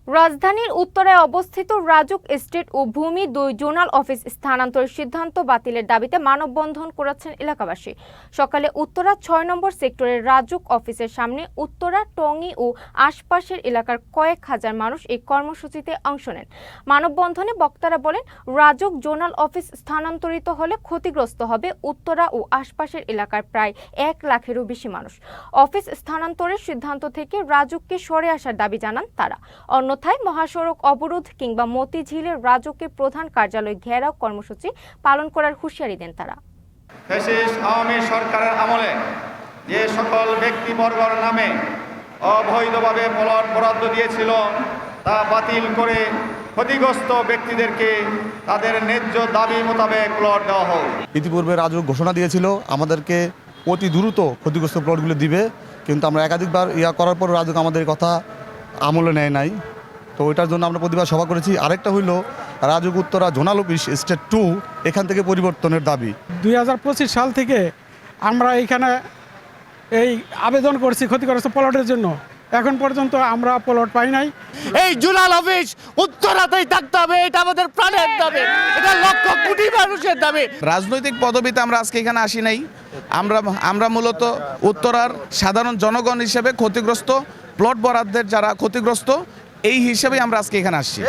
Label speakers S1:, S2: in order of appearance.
S1: রাজধানীর উত্তরে অবস্থিত রাজুক এস্টেট ও ভূমি 2 জোনাল অফিস স্থানান্তরের সিদ্ধান্ত বাতিলের দাবিতে মানববন্ধন করেছেন এলাকাবাসী। সকালে উত্তরা 6 নম্বর সেক্টরের রাজুক অফিসের সামনে উত্তরা, টঙ্গী ও আশপাশের এলাকার কয়েক হাজার মানুষ এই কর্মসূচিতে অংশ নেন। মানববন্ধনে বক্তারা বলেন, রাজুক জোনাল অফিস স্থানান্তরিত হলে ক্ষতিগ্রস্ত হবে উত্তরা ও আশপাশের এলাকার প্রায় 1 লাখেরও বেশি মানুষ। অফিস স্থানান্তরের সিদ্ধান্ত থেকে রাজুককে সরে আসার দাবি জানান তারা। অন্যথায় মহাসড়ক অবরোধ কিংবা মতিঝিলের রাজুকের প্রধান কার্যালয় ঘেরাও কর্মসূচি পালন করার হুঁশিয়ারি দেন তারা।
S2: ফ্যাসিস্ট আওয়ামী সরকারের আমলে যে সকল ব্যক্তিবর্গের নামে অবৈধভাবে প্লট বরাদ্দ দিয়েছিল তা বাতিল করে ক্ষতিগ্রস্ত ব্যক্তিদেরকে তাদের ন্যায্য দাবি মোতাবেক প্লট দেওয়া হোক।
S3: ইতিপূর্বে রাজুক ঘোষণা দিয়েছিল আমাদেরকে অতি দ্রুত ক্ষতিগ্রস্ত প্লটগুলো দিবে, কিন্তু আমরা একাধিকবার করার পর রাজুক আমাদের কথা আমলে নেয় নাই। তো ওইটার জন্য আমরা প্রতিবাদ সভা করেছি। আরেকটা হইল RAJUK Uttara zonal office state 2 এখান থেকে পরিবর্তনের দাবি।
S4: 2025 সাল থেকে আমরা এইখানে এই আবেদন করছি ক্ষতিগ্রস্ত প্লটের জন্য, এখন পর্যন্ত আমরা প্লট পাই নাই।
S5: এই জোনাল অফিস উত্তরাতেই থাকতে হবে, এটা আমাদের প্রাণের দাবি, এটা লক্ষ কোটি মানুষের দাবি।
S6: রাজনৈতিক পদবিতে আমরা আজকে এখানে আসি নাই। আমরা মূলত উত্তরার সাধারণ জনগণ হিসেবে ক্ষতিগ্রস্ত প্লট বরাদ্দের যারা ক্ষতিগ্রস্ত এই হিসেবে আমরা আজকে এখানে আসছি।